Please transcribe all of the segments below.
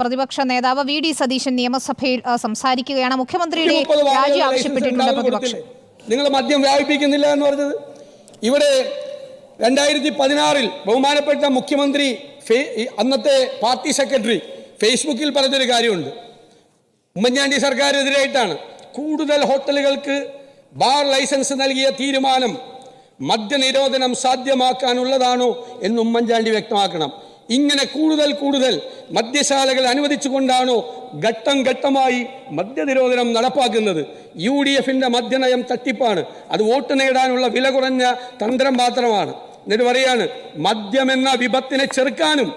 പ്രതിപക്ഷ നേതാവ് V D Satheesan നിയമസഭയിൽ സംസാരിക്കുകയാണ്. മുഖ്യമന്ത്രിയുടെ രാജി ആവശ്യപ്പെട്ടിട്ടുണ്ട് പ്രതിപക്ഷം. നിങ്ങൾ മദ്യം വ്യാപിപ്പിക്കുന്നില്ല എന്ന് പറഞ്ഞത് ഇവിടെ 2016 ബഹുമാനപ്പെട്ട മുഖ്യമന്ത്രി അന്നത്തെ പാർട്ടി സെക്രട്ടറി ഫേസ്ബുക്കിൽ പറഞ്ഞൊരു കാര്യമുണ്ട്. ഉമ്മൻചാണ്ടി സർക്കാരിനെതിരായിട്ടാണ്. കൂടുതൽ ഹോട്ടലുകൾക്ക് ബാർ ലൈസൻസ് നൽകിയ തീരുമാനം മദ്യനിരോധനം സാധ്യമാക്കാനുള്ളതാണോ എന്ന് ഉമ്മൻചാണ്ടി വ്യക്തമാക്കണം. ഇങ്ങനെ കൂടുതൽ മദ്യശാലകൾ അനുവദിച്ചുകൊണ്ടാണോ ഘട്ടം ഘട്ടമായി മദ്യനിരോധനം നടപ്പാക്കുന്നത്? UDFിന്റെ മദ്യനയം തട്ടിപ്പാണ്. അത് വോട്ട് നേടാനുള്ള വില കുറഞ്ഞ തന്ത്രം മാത്രമാണ്. എന്നിട്ട് പറയാണ് മദ്യമെന്ന വിപത്തിനെ ചെറുക്കാനും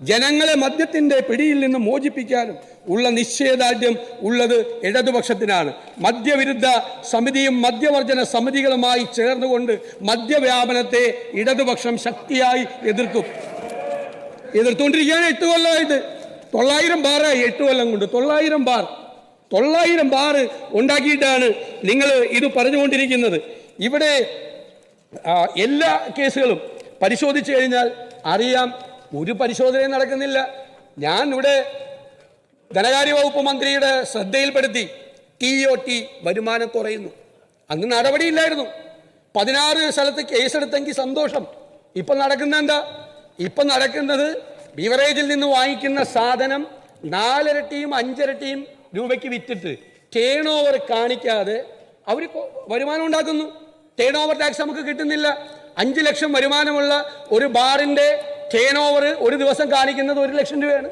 ജനങ്ങളെ മദ്യത്തിന്റെ പിടിയിൽ നിന്ന് മോചിപ്പിക്കാനും ഉള്ള നിശ്ചയദാർഢ്യം ഉള്ളത് ഇടതുപക്ഷത്തിനാണ്. മദ്യവിരുദ്ധ സമിതിയും മദ്യവർജന സമിതികളുമായി ചേർന്നുകൊണ്ട് മദ്യവ്യാപനത്തെ ഇടതുപക്ഷം ശക്തിയായി എതിർത്തുകൊണ്ടിരിക്കുകയാണ്. 8 കൊല്ലമായിട്ട് 900 ബാറായി. 8 കൊല്ലം കൊണ്ട് 900 ബാർ ഉണ്ടാക്കിയിട്ടാണ് നിങ്ങൾ ഇത് പറഞ്ഞുകൊണ്ടിരിക്കുന്നത്. ഇവിടെ എല്ലാ കേസുകളും പരിശോധിച്ചു കഴിഞ്ഞാൽ അറിയാം, ഒരു പരിശോധനയും നടക്കുന്നില്ല. ഞാൻ ഇവിടെ ധനകാര്യ വകുപ്പ് മന്ത്രിയുടെ ശ്രദ്ധയിൽപ്പെടുത്തി TOT വരുമാനം കുറയുന്നു. അന്ന് നടപടിയില്ലായിരുന്നു. 16 സ്ഥലത്ത് കേസെടുത്തെങ്കിൽ സന്തോഷം. ഇപ്പം നടക്കുന്ന എന്താ? ഇപ്പം നടക്കുന്നത് ബീവറേജിൽ നിന്ന് വാങ്ങിക്കുന്ന സാധനം 4 ഇരട്ടിയും 5 ഇരട്ടിയും രൂപയ്ക്ക് വിറ്റിട്ട് ടേൺ ഓവർ കാണിക്കാതെ അവർ വരുമാനം ഉണ്ടാക്കുന്നു. ടേൺ ഓവർ ടാക്സ് നമുക്ക് കിട്ടുന്നില്ല. 5 ലക്ഷം വരുമാനമുള്ള ഒരു ബാറിന്റെ ടേൺ ഓവർ ഒരു ദിവസം കാണിക്കുന്നത് 1 ലക്ഷം രൂപയാണ്.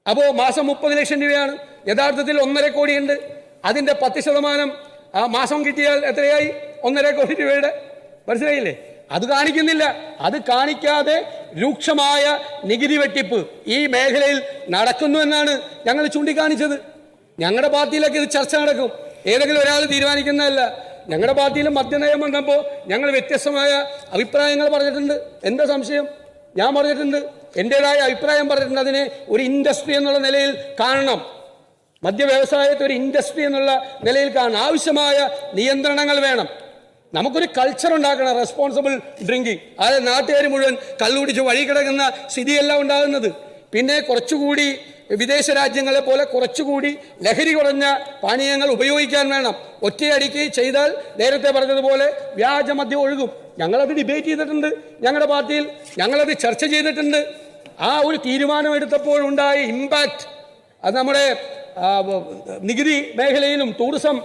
അപ്പോൾ മാസം 30 ലക്ഷം രൂപയാണ്. യഥാർത്ഥത്തിൽ 1.5 കോടിയുണ്ട്. അതിന്റെ 10% മാസം കിട്ടിയാൽ എത്രയായി? 1.5 കോടി രൂപയുടെ. മനസ്സിലായില്ലേ? അത് കാണിക്കുന്നില്ല. അത് കാണിക്കാതെ രൂക്ഷമായ നികുതി വെട്ടിപ്പ് ഈ മേഖലയിൽ നടക്കുന്നു എന്നാണ് ഞങ്ങൾ ചൂണ്ടിക്കാണിച്ചത്. ഞങ്ങളുടെ പാർട്ടിയിലൊക്കെ ഇത് ചർച്ച നടക്കും. ഏതെങ്കിലും ഒരാൾ തീരുമാനിക്കുന്നതല്ല. ഞങ്ങളുടെ പാർട്ടിയിൽ മദ്യനയം വന്നപ്പോൾ ഞങ്ങൾ വ്യത്യസ്തമായ അഭിപ്രായങ്ങൾ പറഞ്ഞിട്ടുണ്ട്. എന്താ സംശയം? ഞാൻ പറഞ്ഞിട്ടുണ്ട്, എൻ്റെതായ അഭിപ്രായം പറഞ്ഞിട്ടുണ്ട്. അതിനെ ഒരു ഇൻഡസ്ട്രി എന്നുള്ള നിലയിൽ കാണണം. മദ്യ വ്യവസായത്തെ ഒരു ഇൻഡസ്ട്രി എന്നുള്ള നിലയിൽ കാണണം. ആവശ്യമായ നിയന്ത്രണങ്ങൾ വേണം. നമുക്കൊരു കൾച്ചർ ഉണ്ടാക്കണം, റെസ്പോൺസിബിൾ ഡ്രിങ്കിങ്. അതായത് നാട്ടുകാർ മുഴുവൻ കള്ളുകുടിച്ച് വഴി കിടക്കുന്ന സ്ഥിതിയല്ല ഉണ്ടാകുന്നത്. പിന്നെ കുറച്ചുകൂടി വിദേശ രാജ്യങ്ങളെ പോലെ കുറച്ചുകൂടി ലഹരി കുറഞ്ഞ പാനീയങ്ങൾ ഉപയോഗിക്കാൻ വേണം. ഒറ്റയടിക്ക് ചെയ്താൽ നേരത്തെ പറഞ്ഞതുപോലെ വ്യാജമദ്യം ഒഴുകും. ഞങ്ങളത് ഡിബേറ്റ് ചെയ്തിട്ടുണ്ട്. ഞങ്ങളുടെ പാർട്ടിയിൽ ഞങ്ങളത് ചർച്ച ചെയ്തിട്ടുണ്ട്. ആ ഒരു തീരുമാനമെടുത്തപ്പോഴുണ്ടായ ഇമ്പാക്റ്റ് അത് നമ്മുടെ നികുതി മേഖലയിലും ടൂറിസം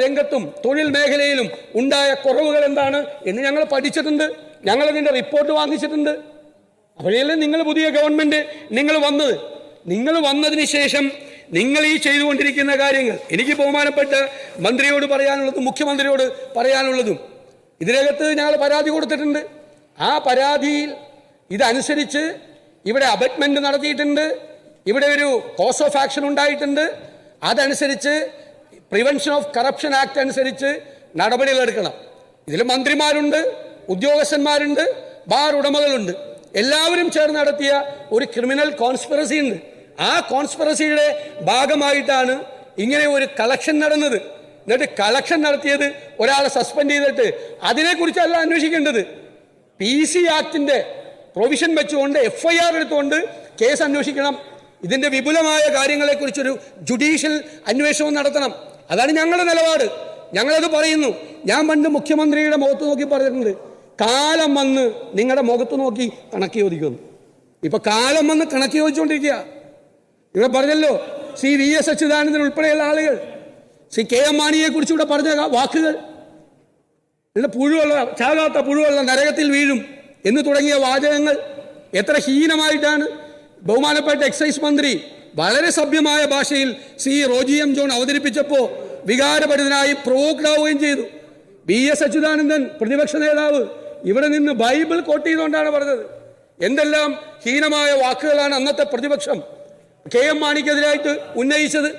രംഗത്തും തൊഴിൽ മേഖലയിലും ഉണ്ടായ കുറവുകൾ എന്താണ് എന്ന് ഞങ്ങൾ പഠിച്ചിട്ടുണ്ട്. ഞങ്ങളതിൻ്റെ റിപ്പോർട്ട് വാങ്ങിച്ചിട്ടുണ്ട്. അപ്പോഴല്ലേ നിങ്ങൾ പുതിയ ഗവൺമെൻറ് നിങ്ങൾ വന്നതിന് ശേഷം നിങ്ങൾ ഈ ചെയ്തുകൊണ്ടിരിക്കുന്ന കാര്യങ്ങൾ എനിക്ക് ബഹുമാനപ്പെട്ട മന്ത്രിയോട് പറയാനുള്ളതും മുഖ്യമന്ത്രിയോട് പറയാനുള്ളതും ഇതിനകത്ത് ഞങ്ങൾ പരാതി കൊടുത്തിട്ടുണ്ട്. ആ പരാതിയിൽ ഇതനുസരിച്ച് ഇവിടെ അബറ്റ്മെൻറ്റ് നടത്തിയിട്ടുണ്ട്. ഇവിടെ ഒരു കോസ് ഓഫ് ആക്ഷൻ ഉണ്ടായിട്ടുണ്ട്. അതനുസരിച്ച് പ്രിവെൻഷൻ ഓഫ് കറപ്ഷൻ ആക്ട് അനുസരിച്ച് നടപടികൾ എടുക്കണം. ഇതിൽ മന്ത്രിമാരുണ്ട്, ഉദ്യോഗസ്ഥന്മാരുണ്ട്, ബാർ ഉടമകളുണ്ട്. എല്ലാവരും ചേർന്ന് നടത്തിയ ഒരു ക്രിമിനൽ കോൺസ്പിറസി ഉണ്ട്. ആ കോൺസ്പിറസിയുടെ ഭാഗമായിട്ടാണ് ഇങ്ങനെ ഒരു കളക്ഷൻ നടന്നത്. എന്നിട്ട് കളക്ഷൻ നടത്തിയത് ഒരാളെ സസ്പെൻഡ് ചെയ്തിട്ട് അതിനെക്കുറിച്ചല്ല അന്വേഷിക്കേണ്ടത്. PC ആക്ടിൻ്റെ പ്രൊവിഷൻ വെച്ചുകൊണ്ട് FIR എടുത്തുകൊണ്ട് കേസ് അന്വേഷിക്കണം. ഇതിൻ്റെ വിപുലമായ കാര്യങ്ങളെക്കുറിച്ചൊരു ജുഡീഷ്യൽ അന്വേഷണം നടത്തണം. അതാണ് ഞങ്ങളുടെ നിലപാട്. ഞങ്ങളത് പറയുന്നു. ഞാൻ പണ്ട് മുഖ്യമന്ത്രിയുടെ മുഖത്ത് നോക്കി പറഞ്ഞിട്ടുണ്ട്, കാലം വന്ന് നിങ്ങളുടെ മുഖത്ത് നോക്കി കണക്ക് ചോദിക്കുന്നു. ഇപ്പം കാലം വന്ന് കണക്ക് ചോദിച്ചുകൊണ്ടിരിക്കുക. ഇവിടെ പറഞ്ഞല്ലോ VS അച്യുതാനന്ദൻ ഉൾപ്പെടെയുള്ള ആളുകൾ, KM മാണിയെക്കുറിച്ച് ഇവിടെ പറഞ്ഞ വാക്കുകൾ, ചാകാത്ത പുഴുവുള്ള നരകത്തിൽ വീഴും എന്ന് തുടങ്ങിയ വാചകങ്ങൾ എത്ര ഹീനമായിട്ടാണ് ബഹുമാനപ്പെട്ട എക്സൈസ് മന്ത്രി വളരെ സഭ്യമായ ഭാഷയിൽ റോജി എം ജോൺ അവതരിപ്പിച്ചപ്പോൾ വികാരപരിതനായി പ്രൊവോക്ഡ് ആവുകയും ചെയ്തു. VS അച്യുതാനന്ദൻ പ്രതിപക്ഷ നേതാവ് ഇവിടെ നിന്ന് ബൈബിൾ കോട്ട് ചെയ്തുകൊണ്ടാണ് പറഞ്ഞത്. എന്തെല്ലാം ഹീനമായ വാക്കുകളാണ് അന്നത്തെ പ്രതിപക്ഷം KM മാണിക്കെതിരായിട്ട് ഉന്നയിച്ചത്,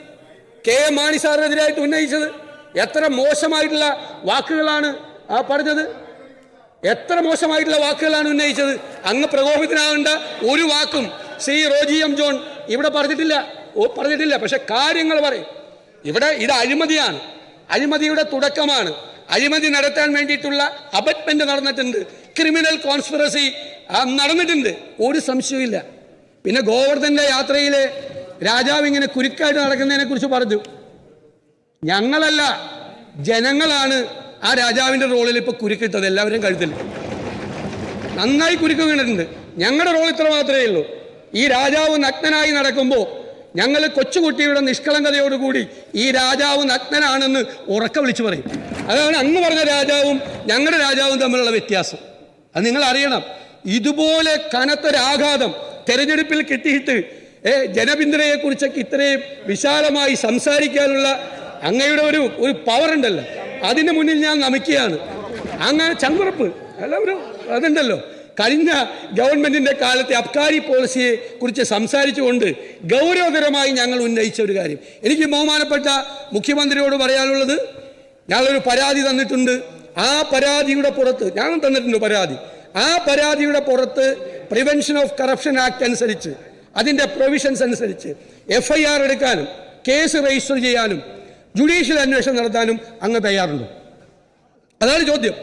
KM മാണി സാറിനെതിരായിട്ട് ഉന്നയിച്ചത്. എത്ര മോശമായിട്ടുള്ള വാക്കുകളാണ് പറഞ്ഞത്, എത്ര മോശമായിട്ടുള്ള വാക്കുകളാണ് ഉന്നയിച്ചത്. അങ്ങ് പ്രകോപിതനാകേണ്ട ഒരു വാക്കും റോജി എം ജോൺ ഇവിടെ പറഞ്ഞിട്ടില്ല. പക്ഷെ കാര്യങ്ങൾ പറയും. ഇവിടെ ഇത് അഴിമതിയാണ്, അഴിമതിയുടെ തുടക്കമാണ്. അഴിമതി നടത്താൻ വേണ്ടിയിട്ടുള്ള അബറ്റ്മെന്റ് നടന്നിട്ടുണ്ട്, ക്രിമിനൽ കോൺസ്പിറസി നടന്നിട്ടുണ്ട്, ഒരു സംശയമില്ല. പിന്നെ ഗോവർദ്ധന്റെ യാത്രയിലെ രാജാവ് ഇങ്ങനെ കുരുക്കായിട്ട് നടക്കുന്നതിനെ കുറിച്ച് പറഞ്ഞു. ഞങ്ങളല്ല, ജനങ്ങളാണ് ആ രാജാവിൻ്റെ റോളിൽ ഇപ്പോൾ കുരുക്കിട്ടത്. എല്ലാവരും കഴുത്തിൽ നന്നായി കുരുക്ക് വീണിട്ടുണ്ട്. ഞങ്ങളുടെ റോൾ ഇത്ര മാത്രമേ ഉള്ളൂ. ഈ രാജാവ് നഗ്നനായി നടക്കുമ്പോൾ ഞങ്ങൾ കൊച്ചുകുട്ടിയുടെ നിഷ്കളങ്കതയോടുകൂടി ഈ രാജാവ് നഗ്നനാണെന്ന് ഉറക്കെ വിളിച്ചു പറയും. അതാണ് അങ്ങ് പറഞ്ഞ രാജാവും ഞങ്ങളുടെ രാജാവും തമ്മിലുള്ള വ്യത്യാസം. അത് നിങ്ങൾ അറിയണം. ഇതുപോലെ കനത്തൊരാഘാതം തെരഞ്ഞെടുപ്പിൽ കിട്ടിയിട്ട് ജനപിന്തുണയെക്കുറിച്ചൊക്കെ ഇത്രയും വിശാലമായി സംസാരിക്കാനുള്ള അങ്ങയുടെ ഒരു പവർ ഉണ്ടല്ലോ, അതിന് മുന്നിൽ ഞാൻ നമിക്കുകയാണ്. അങ്ങനെ ചങ്കുറപ്പ് എല്ലാവരും അതുണ്ടല്ലോ. കഴിഞ്ഞ ഗവൺമെൻറ്റിൻ്റെ കാലത്തെ അബ്കാരി പോളിസിയെ കുറിച്ച് സംസാരിച്ചുകൊണ്ട് ഗൗരവകരമായി ഞങ്ങൾ ഉന്നയിച്ച ഒരു കാര്യം, എനിക്ക് ബഹുമാനപ്പെട്ട മുഖ്യമന്ത്രിയോട് പറയാനുള്ളത്, ഞങ്ങളൊരു പരാതി തന്നിട്ടുണ്ട്. ആ പരാതിയുടെ പുറത്ത് ഞാൻ തന്നിട്ടുണ്ട് പരാതി. ആ പരാതിയുടെ പുറത്ത് പ്രിവെൻഷൻ ഓഫ് കറപ്ഷൻ ആക്ട് അനുസരിച്ച്, അതിൻ്റെ പ്രൊവിഷൻസ് അനുസരിച്ച് FIR എടുക്കാനും കേസ് രജിസ്റ്റർ ചെയ്യാനും ജുഡീഷ്യൽ അന്വേഷണം നടത്താനും അങ്ങ് തയ്യാറുണ്ടോ? അതാണ് ചോദ്യം.